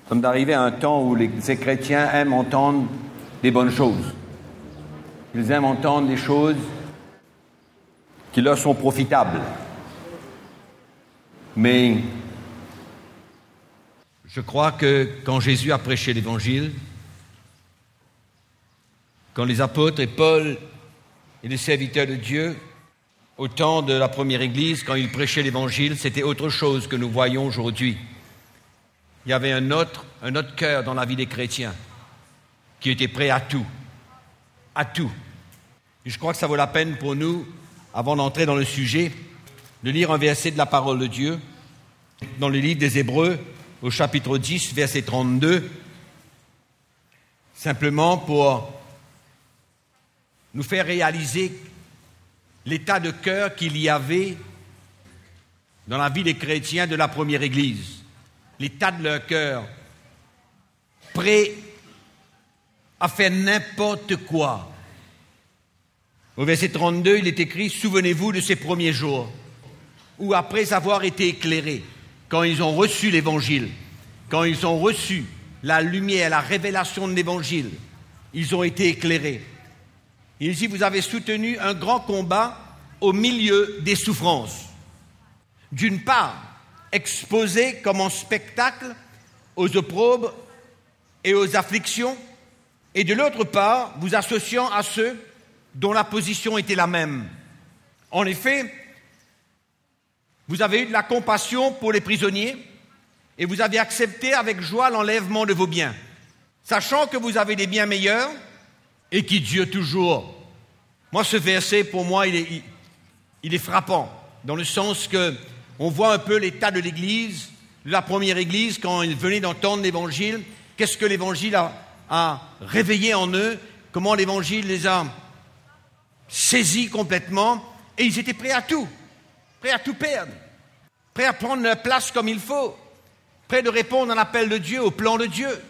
Nous sommes arrivés à un temps où ces chrétiens aiment entendre des bonnes choses. Ils aiment entendre des choses qui leur sont profitables. Mais je crois que quand Jésus a prêché l'Évangile, quand les apôtres et Paul et les serviteurs de Dieu, au temps de la première Église, quand ils prêchaient l'Évangile, c'était autre chose que nous voyons aujourd'hui. Il y avait un autre cœur dans la vie des chrétiens qui était prêt à tout. À tout. Et je crois que ça vaut la peine pour nous, avant d'entrer dans le sujet, de lire un verset de la parole de Dieu dans le livre des Hébreux, au chapitre 10, verset 32, simplement pour nous faire réaliser l'état de cœur qu'il y avait dans la vie des chrétiens de la première Église. L'état de leur cœur, prêt à faire n'importe quoi. Au verset 32, il est écrit « Souvenez-vous de ces premiers jours, où après avoir été éclairés, quand ils ont reçu l'Évangile, quand ils ont reçu la lumière, la révélation de l'Évangile, ils ont été éclairés. Il dit « Vous avez soutenu un grand combat au milieu des souffrances. D'une part, exposés comme en spectacle aux opprobres et aux afflictions, et de l'autre part, vous associant à ceux dont la position était la même. En effet, vous avez eu de la compassion pour les prisonniers et vous avez accepté avec joie l'enlèvement de vos biens, sachant que vous avez des biens meilleurs et qui durent toujours. » Moi, ce verset, pour moi, il est frappant, dans le sens que on voit un peu l'état de l'Église, de la première Église, quand ils venaient d'entendre l'Évangile. Qu'est-ce que l'Évangile a réveillé en eux? Comment l'Évangile les a saisis complètement? Et ils étaient prêts à tout perdre, prêts à prendre leur place comme il faut, prêts de répondre à l'appel de Dieu, au plan de Dieu.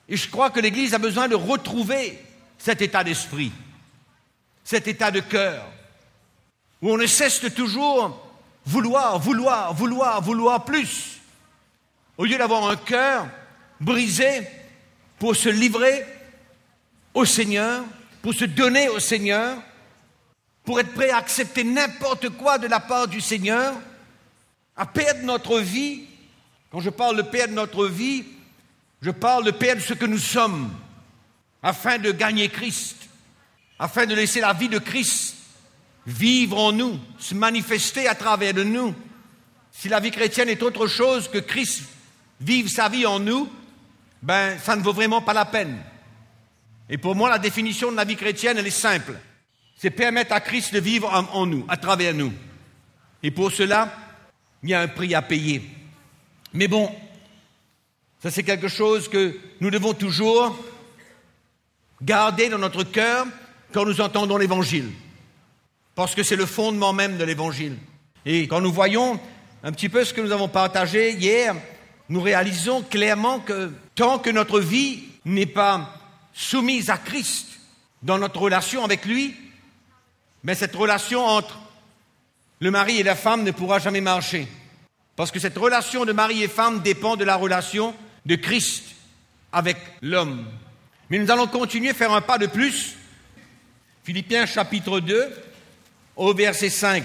Et je crois que l'Église a besoin de retrouver cet état d'esprit, cet état de cœur, où on ne cesse de toujours vouloir plus, au lieu d'avoir un cœur brisé pour se livrer au Seigneur, pour se donner au Seigneur, pour être prêt à accepter n'importe quoi de la part du Seigneur, à perdre notre vie. Quand je parle de perdre notre vie, je parle de perdre ce que nous sommes, afin de gagner Christ, afin de laisser la vie de Christ vivre en nous, se manifester à travers de nous. Si la vie chrétienne est autre chose que Christ vive sa vie en nous, ben ça ne vaut vraiment pas la peine. Et pour moi, la définition de la vie chrétienne, elle est simple. C'est permettre à Christ de vivre en nous, à travers nous. Et pour cela, il y a un prix à payer. Mais bon, ça c'est quelque chose que nous devons toujours garder dans notre cœur quand nous entendons l'Évangile. Parce que c'est le fondement même de l'Évangile. Et quand nous voyons un petit peu ce que nous avons partagé hier, nous réalisons clairement que tant que notre vie n'est pas soumise à Christ dans notre relation avec lui, mais cette relation entre le mari et la femme ne pourra jamais marcher. Parce que cette relation de mari et femme dépend de la relation de Christ avec l'homme. Mais nous allons continuer à faire un pas de plus. Philippiens chapitre 2, au verset 5.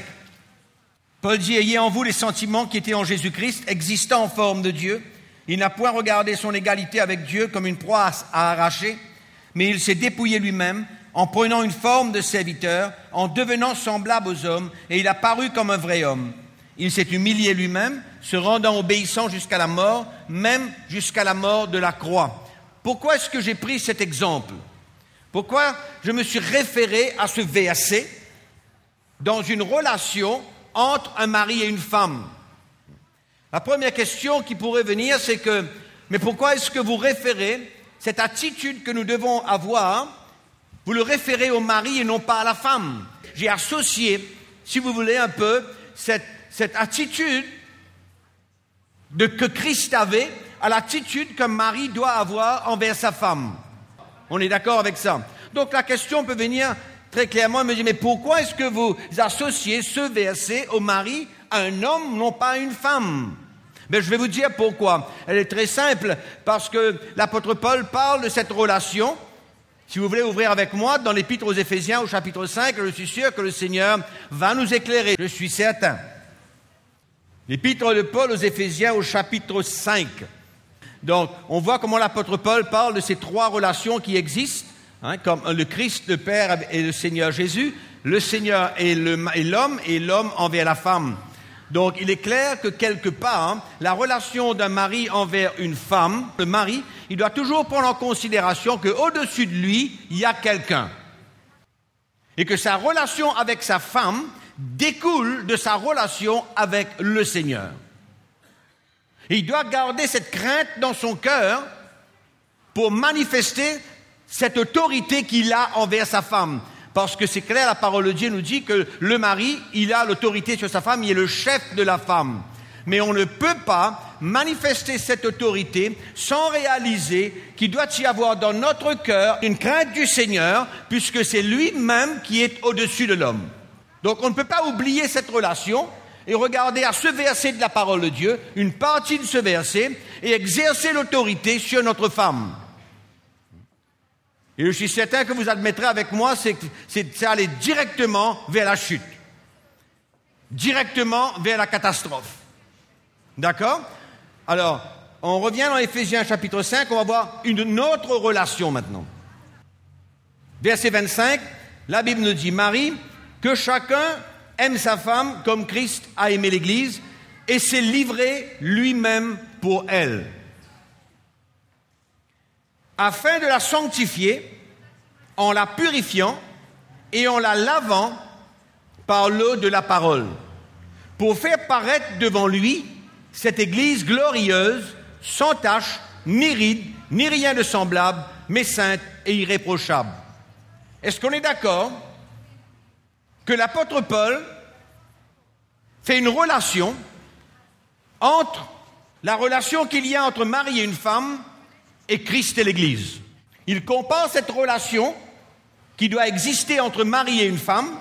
Paul dit « Ayez en vous les sentiments qui étaient en Jésus-Christ, existant en forme de Dieu. Il n'a point regardé son égalité avec Dieu comme une proie à arracher, mais il s'est dépouillé lui-même en prenant une forme de serviteur, en devenant semblable aux hommes, et il a paru comme un vrai homme. Il s'est humilié lui-même, se rendant obéissant jusqu'à la mort, même jusqu'à la mort de la croix. » Pourquoi est-ce que j'ai pris cet exemple? Pourquoi je me suis référé à ce verset dans une relation entre un mari et une femme? La première question qui pourrait venir, c'est que, mais pourquoi est-ce que vous référez cette attitude que nous devons avoir, vous le référez au mari et non pas à la femme? J'ai associé, si vous voulez, un peu cette attitude que Christ avait à l'attitude qu'un mari doit avoir envers sa femme. On est d'accord avec ça? Donc la question peut venir très clairement, me dit, mais pourquoi est-ce que vous associez ce verset au mari, à un homme, non pas à une femme? Mais je vais vous dire pourquoi. Elle est très simple, parce que l'apôtre Paul parle de cette relation. Si vous voulez ouvrir avec moi dans l'Épître aux Éphésiens au chapitre 5, je suis sûr que le Seigneur va nous éclairer, je suis certain. L'Épître de Paul aux Éphésiens au chapitre 5. Donc, on voit comment l'apôtre Paul parle de ces trois relations qui existent, comme le Christ, le Père et le Seigneur Jésus, le Seigneur et l'homme envers la femme. Donc, il est clair que quelque part, la relation d'un mari envers une femme, le mari, il doit toujours prendre en considération qu'au-dessus de lui, il y a quelqu'un. Et que sa relation avec sa femme découle de sa relation avec le Seigneur. Et il doit garder cette crainte dans son cœur pour manifester cette autorité qu'il a envers sa femme. Parce que c'est clair, la parole de Dieu nous dit que le mari, il a l'autorité sur sa femme, il est le chef de la femme. Mais on ne peut pas manifester cette autorité sans réaliser qu'il doit y avoir dans notre cœur une crainte du Seigneur, puisque c'est lui-même qui est au-dessus de l'homme. Donc on ne peut pas oublier cette relation et regarder à ce verset de la parole de Dieu, une partie de ce verset, et exercer l'autorité sur notre femme. Et je suis certain que vous admettrez avec moi, c'est aller directement vers la chute, directement vers la catastrophe. D'accord? Alors, on revient dans Éphésiens chapitre 5, on va voir une autre relation maintenant. Verset 25, la Bible nous dit, Marie, que chacun aime sa femme comme Christ a aimé l'Église et s'est livré lui-même pour elle, afin de la sanctifier en la purifiant et en la lavant par l'eau de la parole, pour faire paraître devant lui cette Église glorieuse, sans tache, ni ride, ni rien de semblable, mais sainte et irréprochable. Est-ce qu'on est d'accord que l'apôtre Paul fait une relation entre la relation qu'il y a entre Marie et une femme et Christ et l'Église? Il compare cette relation qui doit exister entre Marie et une femme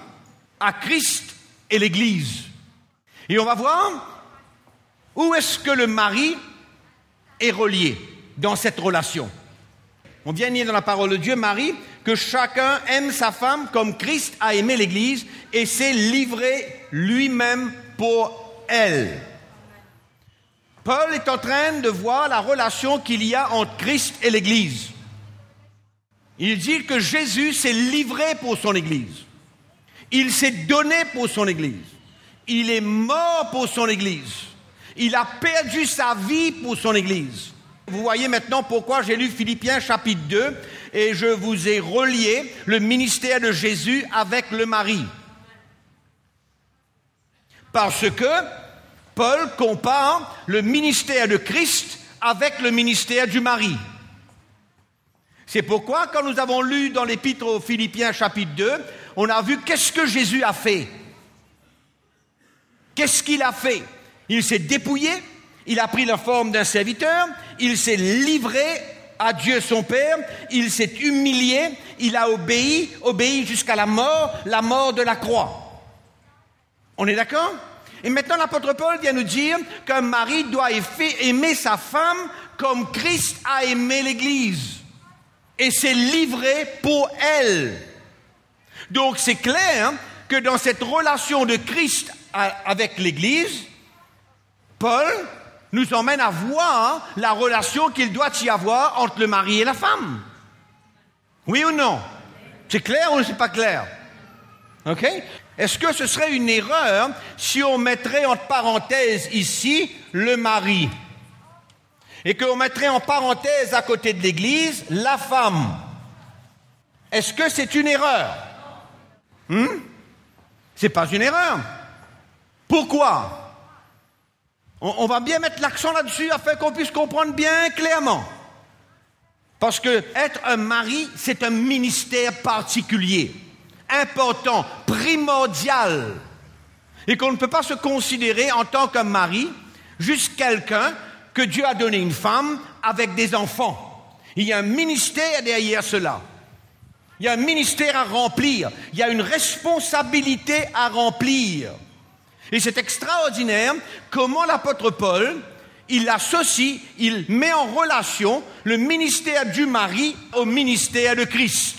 à Christ et l'Église. Et on va voir où est-ce que le mari est relié dans cette relation. On vient lire dans la parole de Dieu, Marie, que chacun aime sa femme comme Christ a aimé l'Église et s'est livré lui-même pour elle. Paul est en train de voir la relation qu'il y a entre Christ et l'Église. Il dit que Jésus s'est livré pour son Église. Il s'est donné pour son Église. Il est mort pour son Église. Il a perdu sa vie pour son Église. Vous voyez maintenant pourquoi j'ai lu Philippiens chapitre 2 et je vous ai relié le ministère de Jésus avec le mari. Parce que Paul compare le ministère de Christ avec le ministère du mari. C'est pourquoi, quand nous avons lu dans l'Épître aux Philippiens chapitre 2, on a vu qu'est-ce que Jésus a fait. Qu'est-ce qu'il a fait? Il s'est dépouillé, il a pris la forme d'un serviteur, il s'est livré à Dieu son Père, il s'est humilié, il a obéi jusqu'à la mort de la croix. On est d'accord? Et maintenant l'apôtre Paul vient nous dire qu'un mari doit aimer sa femme comme Christ a aimé l'Église et s'est livré pour elle. Donc c'est clair que dans cette relation de Christ avec l'Église, Paul nous emmène à voir la relation qu'il doit y avoir entre le mari et la femme. Oui ou non? C'est clair ou c'est pas clair? OK? Est-ce que ce serait une erreur si on mettrait entre parenthèses ici le mari et qu'on mettrait en parenthèse à côté de l'Église la femme? Est-ce que c'est une erreur? C'est pas une erreur. Pourquoi? On va bien mettre l'accent là-dessus afin qu'on puisse comprendre bien clairement. Parce que être un mari, c'est un ministère particulier, important, primordial, et qu'on ne peut pas se considérer en tant qu'un mari, juste quelqu'un que Dieu a donné une femme avec des enfants. Il y a un ministère derrière cela. Il y a un ministère à remplir. Il y a une responsabilité à remplir. Et c'est extraordinaire comment l'apôtre Paul, il associe, il met en relation le ministère du mari au ministère de Christ.